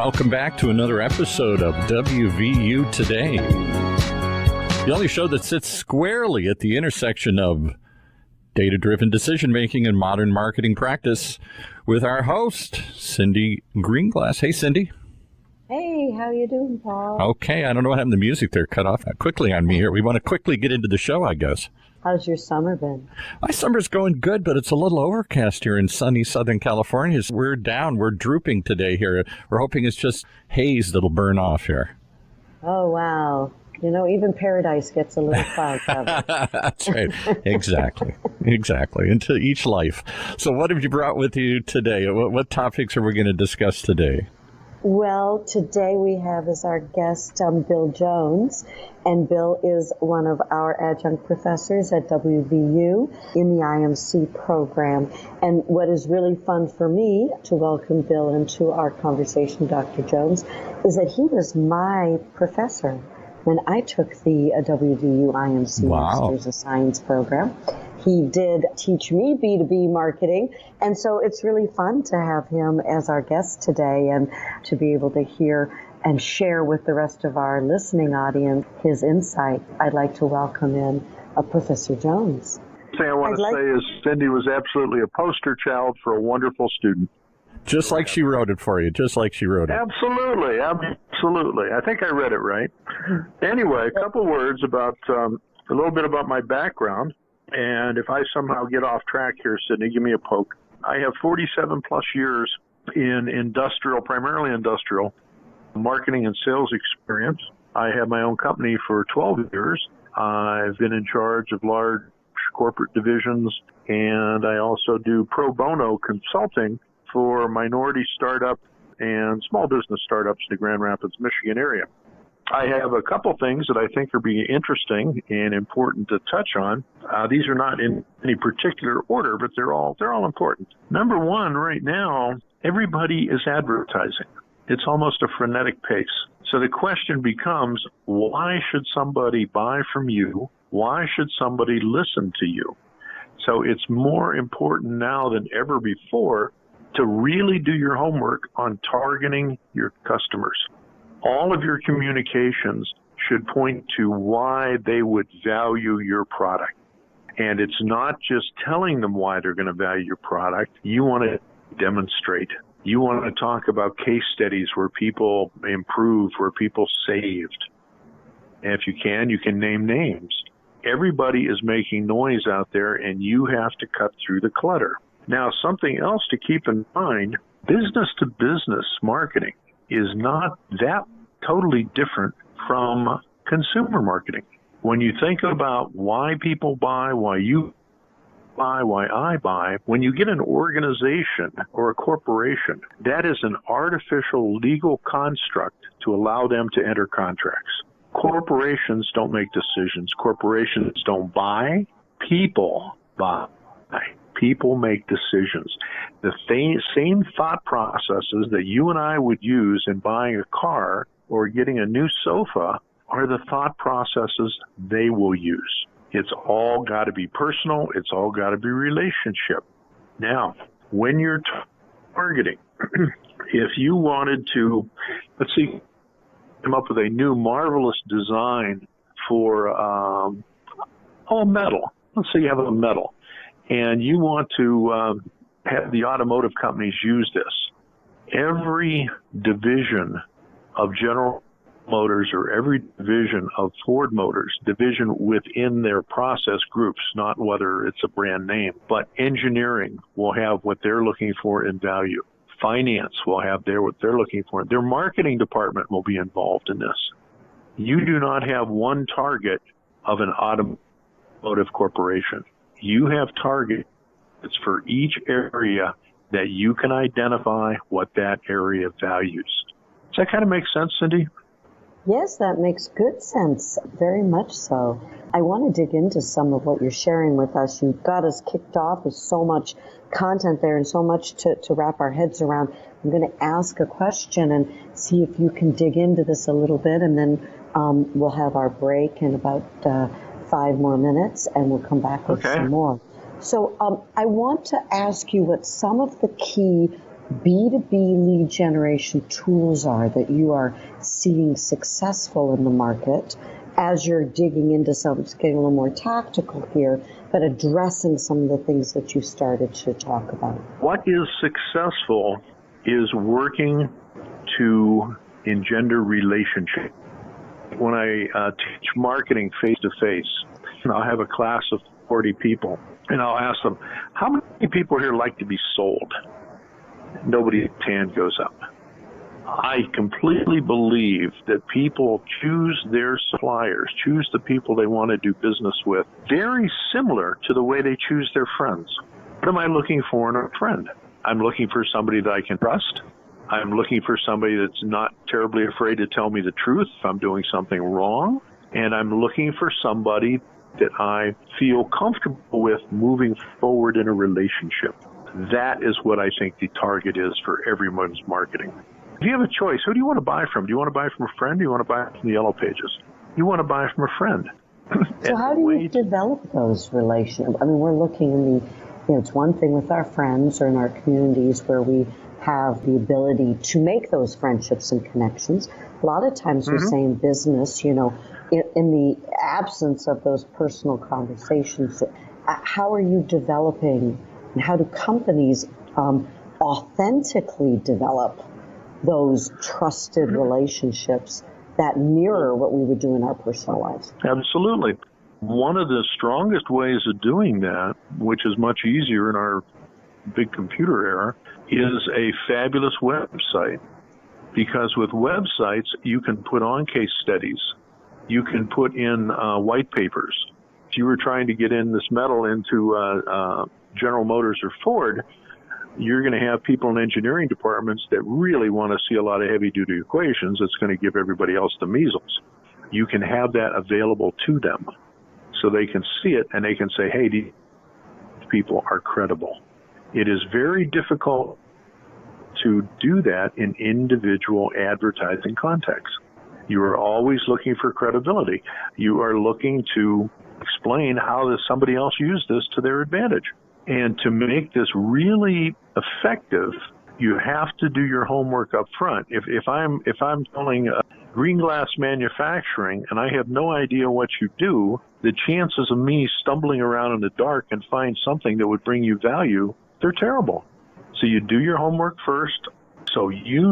Welcome back to another episode of WVU Today, the only show that sits squarely at the intersection of data-driven decision-making and modern marketing practice with our host, Cindy Greenglass. Hey, Cindy. Hey, how you doing, Paul? Okay, I don't know what happened to the music there. Cut off quickly on me here. We want to quickly get into the show, I guess. How's your summer been? My summer's going good, but it's a little overcast here in sunny Southern California. We're down. We're drooping today here. We're hoping it's just haze that'll burn off here. Oh, wow. You know, even paradise gets a little cloud cover. That's right. Exactly. Into each life. So what have you brought with you today? What topics are we going to discuss today? Well, today we have as our guest Bill Jones, and Bill is one of our adjunct professors at WVU in the IMC program. And what is really fun for me to welcome Bill into our conversation, Dr. Jones, is that he was my professor when I took the WVU IMC Masters of Science program. He did teach me B2B marketing, and so it's really fun to have him as our guest today and to be able to hear and share with the rest of our listening audience his insight. I'd like to welcome in Professor Jones. The thing I want to say is Cindy was absolutely a poster child for a wonderful student. Just like she wrote it for you, just like she wrote it. Absolutely. I think I read it right. Anyway, a couple words about a little bit about my background. And if I somehow get off track here, Sydney, give me a poke. I have 47 plus years in primarily industrial marketing and sales experience. I have my own company for 12 years. I've been in charge of large corporate divisions, and I also do pro bono consulting for minority startup and small business startups in the Grand Rapids, Michigan area. I have a couple things that I think are being interesting and important to touch on. These are not in any particular order, but they're all important. Number one, right now, everybody is advertising. It's almost a frenetic pace. So the question becomes, why should somebody buy from you? Why should somebody listen to you? So it's more important now than ever before to really do your homework on targeting your customers. All of your communications should point to why they would value your product. And it's not just telling them why they're going to value your product. You want to demonstrate. You want to talk about case studies where people improved, where people saved. And if you can name names. Everybody is making noise out there, and you have to cut through the clutter. Now, something else to keep in mind, business-to-business marketing is not that totally different from consumer marketing. When you think about why people buy, why you buy, why I buy, when you get an organization or a corporation, that is an artificial legal construct to allow them to enter contracts. Corporations don't make decisions. Corporations don't buy. People buy. People make decisions. The same thought processes that you and I would use in buying a car or getting a new sofa are the thought processes they will use. It's all got to be personal. It's all got to be relationship. Now, when you're targeting, if you wanted to, come up with a new marvelous design for a medal. Let's say you have a medal. And you want to have the automotive companies use this. Every division of General Motors or every division of Ford Motors, division within their process groups, not whether it's a brand name, but engineering will have what they're looking for in value. Finance will have what they're looking for. Their marketing department will be involved in this. You do not have one target of an automotive corporation. You have targets for each area that you can identify what that area values. Does that kind of make sense, Cindy? Yes, that makes good sense. Very much so. I want to dig into some of what you're sharing with us. You've got us kicked off with so much content there and so much to wrap our heads around. I'm going to ask a question and see if you can dig into this a little bit, and then we'll have our break in about 5 more minutes, and we'll come back with some more. So I want to ask you what some of the key B2B lead generation tools are that you are seeing successful in the market as you're digging into some, it's getting a little more tactical here, but addressing some of the things that you started to talk about. What is successful is working to engender relationship. When I teach marketing face-to-face, I'll have a class of 40 people, and I'll ask them, how many people here like to be sold? Nobody's hand goes up. I completely believe that people choose their suppliers, choose the people they want to do business with, very similar to the way they choose their friends. What am I looking for in a friend? I'm looking for somebody that I can trust. I'm looking for somebody that's not terribly afraid to tell me the truth if I'm doing something wrong. And I'm looking for somebody that I feel comfortable with moving forward in a relationship. That is what I think the target is for everyone's marketing. If you have a choice, who do you want to buy from? Do you want to buy from a friend? Do you want to buy from the Yellow Pages? You want to buy from a friend. So how do you develop those relationships? I mean, we're looking in the, it's one thing with our friends or in our communities where we have the ability to make those friendships and connections. A lot of times we say in business, in the absence of those personal conversations, how are you developing and how do companies authentically develop those trusted relationships that mirror what we would do in our personal lives? Absolutely. One of the strongest ways of doing that, which is much easier in our big computer era, is a fabulous website. Because with websites, you can put on case studies. You can put in white papers. If you were trying to get in this metal into General Motors or Ford, you're going to have people in engineering departments that really want to see a lot of heavy-duty equations that's going to give everybody else the measles. You can have that available to them so they can see it and they can say, hey, these people are credible. It is very difficult to do that in individual advertising contexts. You are always looking for credibility. You are looking to explain how somebody else used this to their advantage. And to make this really effective, you have to do your homework up front. If I'm telling green glass manufacturing and I have no idea what you do, the chances of me stumbling around in the dark and find something that would bring you value, they're terrible. So you do your homework first, so you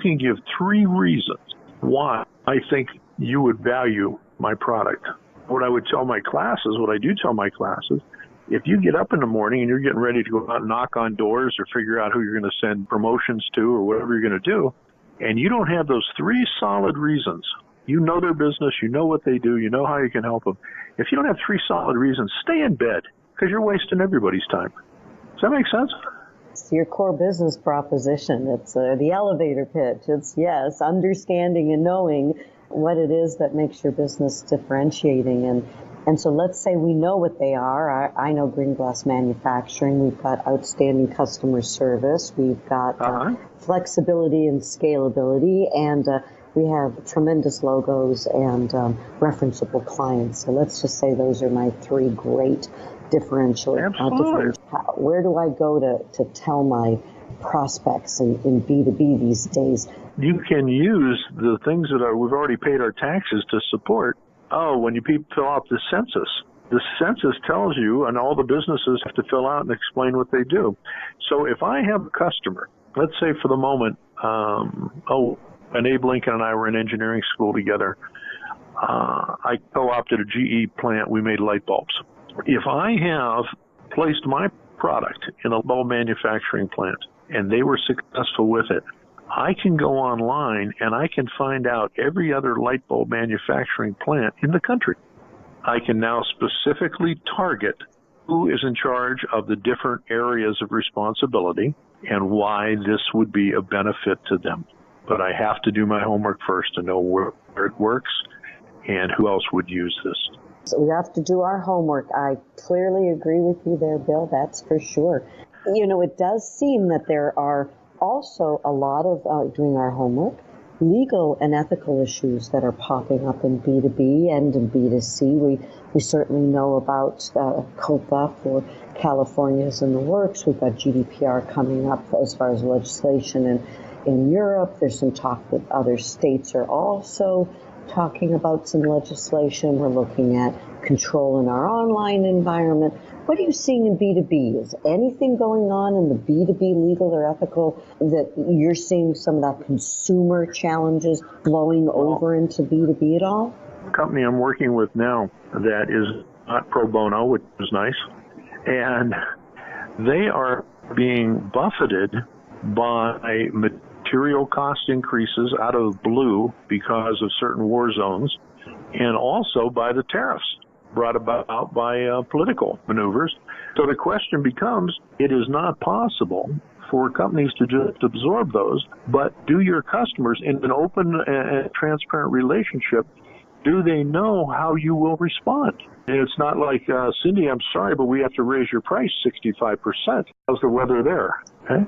can give 3 reasons why I think you would value my product. What I would tell my classes, what I do tell my classes, if you get up in the morning and you're getting ready to go out and knock on doors or figure out who you're going to send promotions to or whatever you're going to do, and you don't have those 3 solid reasons, you know their business, you know what they do, you know how you can help them. If you don't have 3 solid reasons, stay in bed because you're wasting everybody's time. Does that make sense? It's your core business proposition. It's the elevator pitch. It's, yes, understanding and knowing what it is that makes your business differentiating. And so let's say we know what they are. I know green glass manufacturing. We've got outstanding customer service. We've got flexibility and scalability. And we have tremendous logos and referenceable clients. So let's just say those are my 3 great differential. Where do I go to tell my prospects in B2B these days? You can use the things that we've already paid our taxes to support. When you fill out the census tells you, and all the businesses have to fill out and explain what they do. So if I have a customer, let's say for the moment, Abe Lincoln and I were in engineering school together. I co-opted a GE plant. We made light bulbs. If I have placed my product in a bulb manufacturing plant and they were successful with it, I can go online and I can find out every other light bulb manufacturing plant in the country. I can now specifically target who is in charge of the different areas of responsibility and why this would be a benefit to them. But I have to do my homework first to know where it works and who else would use this. So we have to do our homework. I clearly agree with you there, Bill. That's for sure. It does seem that there are also a lot of doing our homework, legal and ethical issues that are popping up in B2B and in B2C. We certainly know about COPA for California's in the works. We've got GDPR coming up as far as legislation in Europe. There's some talk that other states are also talking about some legislation. We're looking at control in our online environment. What are you seeing in B2B? Is anything going on in the B2B legal or ethical that you're seeing some of that consumer challenges blowing over into B2B at all? The company I'm working with now that is not pro bono, which is nice, and they are being buffeted by material cost increases out of the blue because of certain war zones, and also by the tariffs brought about by political maneuvers. So the question becomes, it is not possible for companies to just absorb those, but do your customers, in an open and transparent relationship, do they know how you will respond? And it's not like, Cindy, I'm sorry, but we have to raise your price 65%. How's the weather there? Okay?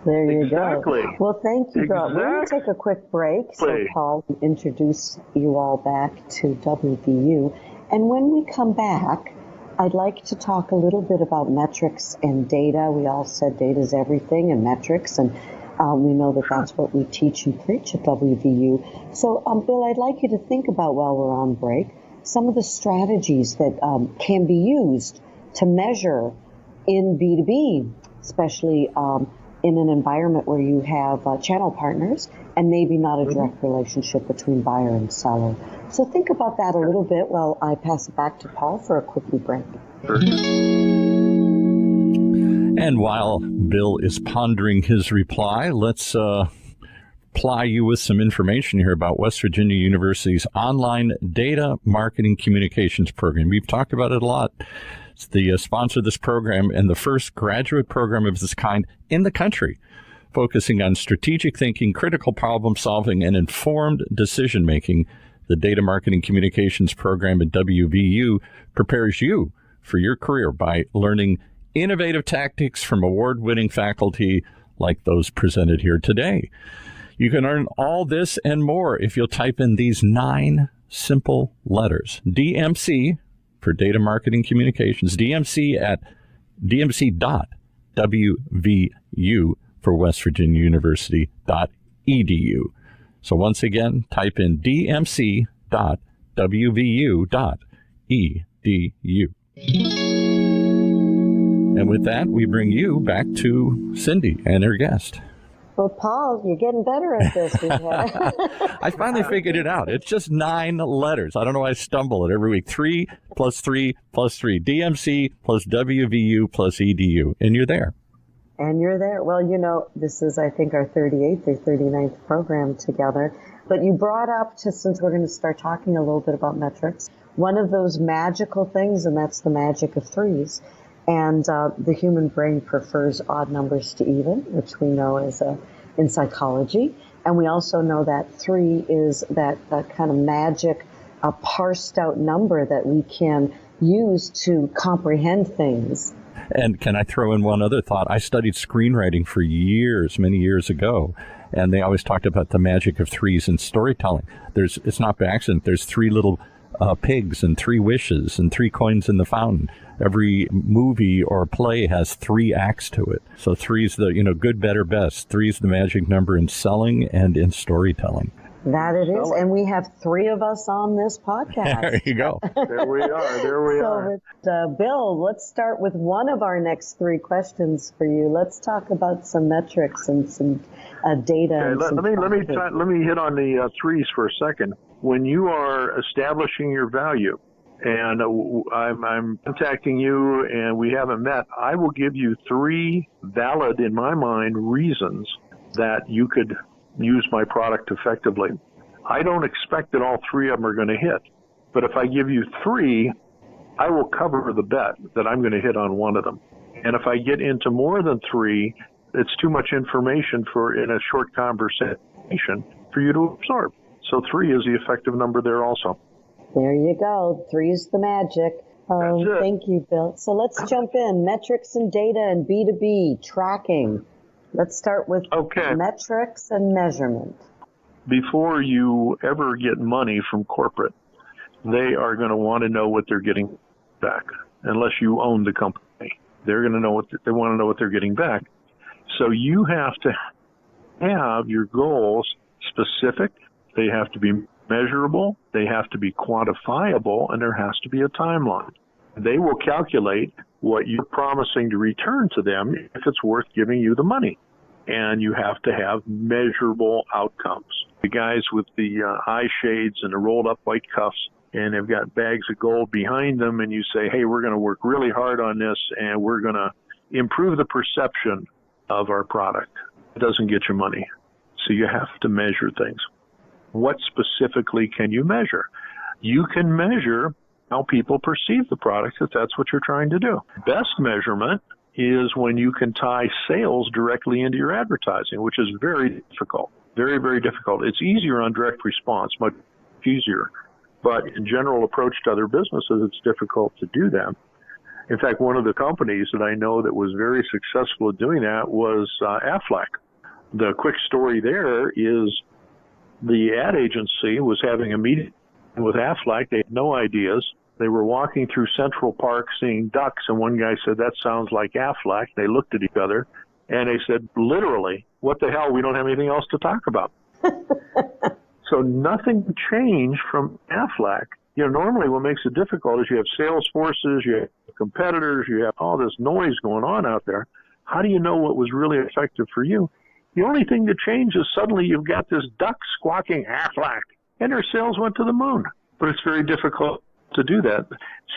There you exactly. go. Well, thank you, Bill. We're going to take a quick break. So, Paul, introduce you all back to WVU. And when we come back, I'd like to talk a little bit about metrics and data. We all said data is everything and metrics, and we know that that's what we teach and preach at WVU. So, Bill, I'd like you to think about, while we're on break, some of the strategies that can be used to measure in B2B, especially in an environment where you have channel partners and maybe not a direct relationship between buyer and seller. So think about that a little bit while I pass it back to Paul for a quick break. And while Bill is pondering his reply, let's ply you with some information here about West Virginia University's online data marketing communications program. We've talked about it a lot. It's the sponsor of this program and the first graduate program of this kind in the country, focusing on strategic thinking, critical problem solving, and informed decision making. The Data Marketing Communications program at WVU prepares you for your career by learning innovative tactics from award-winning faculty like those presented here today. You can learn all this and more if you'll type in these 9 simple letters. DMC for Data Marketing Communications, DMC at dmc.wvu for West Virginia University.edu. So once again, type in dmc.wvu.edu. And with that, we bring you back to Cindy and her guest. Well, Paul, you're getting better at this. I finally figured it out. It's just 9 letters. I don't know why I stumble it every week. 3 plus 3 plus 3. DMC plus WVU plus EDU. And you're there. And you're there. Well, you know, this is, I think, our 38th or 39th program together. But you brought up, since we're going to start talking a little bit about metrics, one of those magical things, and that's the magic of threes. And the human brain prefers odd numbers to even, which we know is in psychology. And we also know that 3 is that kind of magic, parsed out number that we can use to comprehend things. And can I throw in one other thought? I studied screenwriting for years, many years ago, and they always talked about the magic of 3s in storytelling. It's not by accident. There's 3 little pigs and 3 wishes and 3 coins in the fountain. Every movie or play has 3 acts to it. So 3 is the, good, better, best. 3 is the magic number in selling and in storytelling. That it is. And we have 3 of us on this podcast. There you go. There we are. So, Bill, let's start with one of our next 3 questions for you. Let's talk about some metrics and some data. Okay, and let me hit on the 3s for a second. When you are establishing your value, and I'm contacting you and we haven't met, I will give you 3 valid, in my mind, reasons that you could use my product effectively. I don't expect that all 3 of them are going to hit, but if I give you 3, I will cover the bet that I'm going to hit on one of them. And if I get into more than 3, it's too much information in a short conversation for you to absorb. So 3 is the effective number there also. There you go. 3 is the magic. Thank you, Bill. So let's jump in. Metrics and data and B2B tracking. Let's start with metrics and measurement. Before you ever get money from corporate, they are going to want to know what they're getting back. Unless you own the company, they're going to know they want to know what they're getting back. So you have to have your goals specific. They have to be measurable. They have to be quantifiable, and there has to be a timeline. They will calculate what you're promising to return to them if it's worth giving you the money. And you have to have measurable outcomes. The guys with the eye shades and the rolled up white cuffs, and they've got bags of gold behind them, and you say, hey, we're going to work really hard on this, and we're going to improve the perception of our product. It doesn't get you money. So you have to measure things. What specifically can you measure? You can measure how people perceive the product if that's what you're trying to do. Best measurement is when you can tie sales directly into your advertising, which is very difficult. Very, very difficult. It's easier on direct response, much easier. But in general approach to other businesses, it's difficult to do that. In fact, one of the companies that I know that was very successful at doing that was Aflac. The quick story there is the ad agency was having a meeting with Aflac. They had no ideas. They were walking through Central Park seeing ducks, and one guy said, that sounds like Aflac. They looked at each other, and they said, literally, what the hell? We don't have anything else to talk about. So nothing changed from Aflac. You know, normally what makes it difficult is you have sales forces, you have competitors, you have all this noise going on out there. How do you know what was really effective for you? The only thing that changed is suddenly you've got this duck squawking Aflac, and their sales went to the moon. But it's very difficult to do that.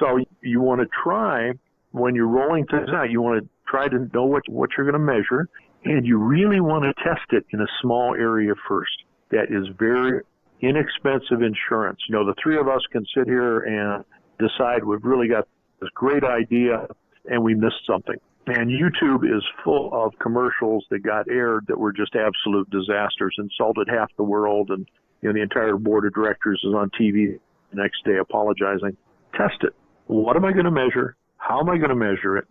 So you want to try, when you're rolling things out, you want to try to know what you're going to measure, and you really want to test it in a small area first. That is very inexpensive insurance. You know, the three of us can sit here and decide we've really got this great idea and we missed something. And YouTube is full of commercials that got aired that were just absolute disasters, insulted half the world, and you know the entire board of directors is on TV the next day apologizing. Test it. What am I going to measure? How am I going to measure it?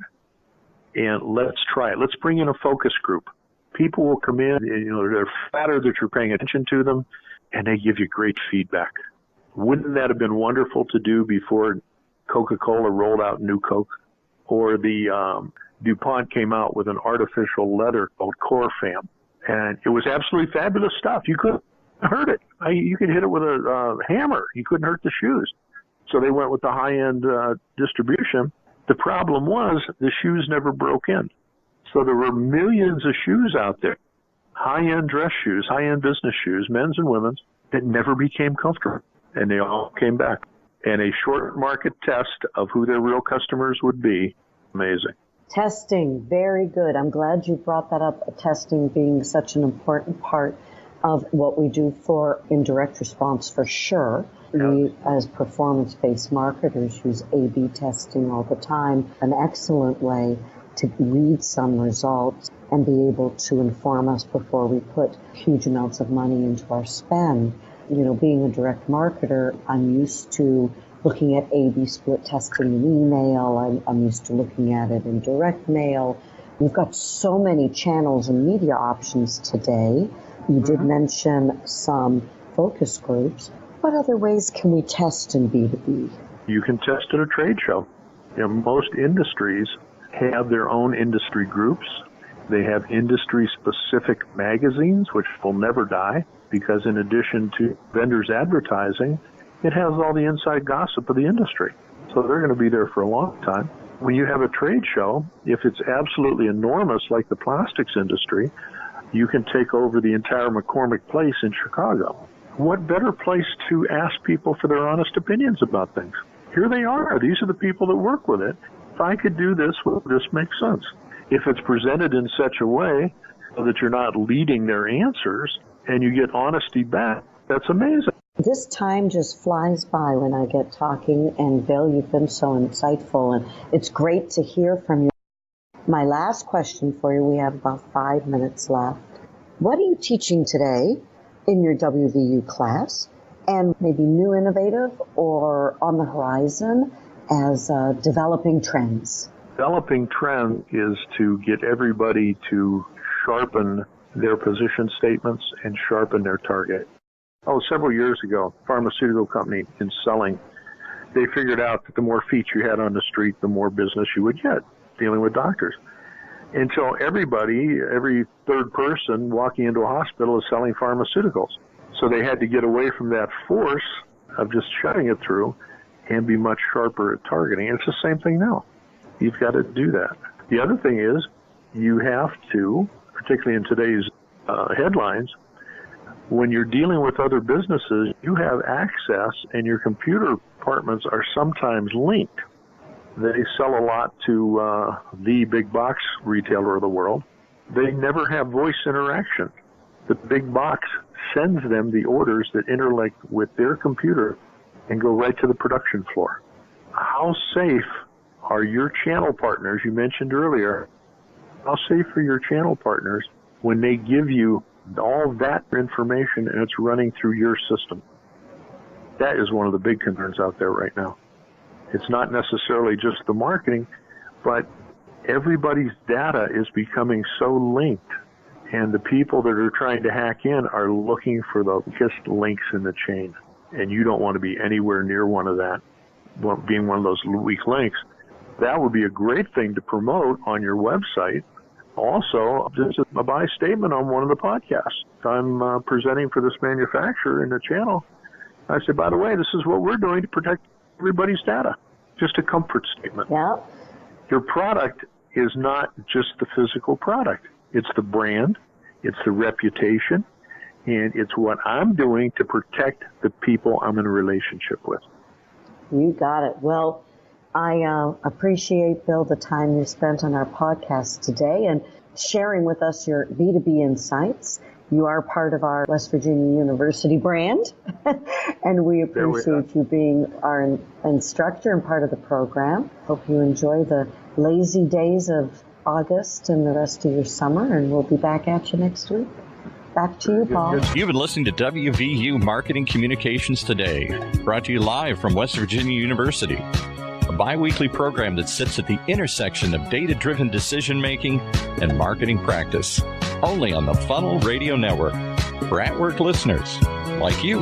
And let's try it. Let's bring in a focus group. People will come in, you know, they're flattered that you're paying attention to them, and they give you great feedback. Wouldn't that have been wonderful to do before Coca-Cola rolled out New Coke? Or the DuPont came out with an artificial leather called Corfam. And it was absolutely fabulous stuff. You couldn't hurt it. You could hit it with a hammer. You couldn't hurt the shoes. So they went with the high-end distribution. The problem was the shoes never broke in. So there were millions of shoes out there, high-end dress shoes, high-end business shoes, men's and women's, that never became comfortable. And they all came back. And a short market test of who their real customers would be, amazing. Testing, very good. I'm glad you brought that up, testing being such an important part of what we do for indirect response for sure. We, as performance-based marketers, use A/B testing all the time, an excellent way to read some results and be able to inform us before we put huge amounts of money into our spend. You know, being a direct marketer, I'm used to looking at A/B split testing in email. I'm used to looking at it in direct mail. We've got so many channels and media options today. You did mention some focus groups. What other ways can we test in B2B? You can test at a trade show. You know, most industries have their own industry groups. They have industry-specific magazines, which will never die, because in addition to vendors advertising, it has all the inside gossip of the industry. So they're going to be there for a long time. When you have a trade show, if it's absolutely enormous like the plastics industry, you can take over the entire McCormick Place in Chicago. What better place to ask people for their honest opinions about things? Here they are. These are the people that work with it. If I could do this, well, this makes sense. If it's presented in such a way so that you're not leading their answers and you get honesty back, that's amazing. This time just flies by when I get talking, and Bill, you've been so insightful, and it's great to hear from you. My last question for you, we have about 5 minutes left. What are you teaching today in your WVU class, and maybe new, innovative, or on the horizon as developing trends? Developing trend is to get everybody to sharpen their position statements and sharpen their target. Several years ago, pharmaceutical company in selling, they figured out that the more feet you had on the street, the more business you would get dealing with doctors. Until every third person walking into a hospital is selling pharmaceuticals. So they had to get away from that force of just shutting it through and be much sharper at targeting. It's the same thing now. You've got to do that. The other thing is you have to, particularly in today's headlines, when you're dealing with other businesses, you have access, and your computer departments are sometimes linked. They sell a lot to the big box retailer of the world. They never have voice interaction. The big box sends them the orders that interlink with their computer and go right to the production floor. How safe are your channel partners? You mentioned earlier, how safe are your channel partners when they give you all that information and it's running through your system? That is one of the big concerns out there right now. It's not necessarily just the marketing, but everybody's data is becoming so linked, and the people that are trying to hack in are looking for the weakest links in the chain, and you don't want to be anywhere near one of that, being one of those weak links. That would be a great thing to promote on your website. Also, just a buy statement on one of the podcasts. I'm presenting for this manufacturer in the channel. I said, by the way, this is what we're doing to protect everybody's data. Just a comfort statement. Yeah. Your product is not just the physical product. It's the brand, it's the reputation, and it's what I'm doing to protect the people I'm in a relationship with. You got it. Well, I appreciate, Bill, the time you spent on our podcast today and sharing with us your B2B insights. You are part of our West Virginia University brand, and we appreciate you being our instructor and part of the program. Hope you enjoy the lazy days of August and the rest of your summer, and we'll be back at you next week. Back to you, Paul. You've been listening to WVU Marketing Communications Today, brought to you live from West Virginia University, a bi-weekly program that sits at the intersection of data-driven decision-making and marketing practice, only on the Funnel Radio Network, for at-work listeners like you.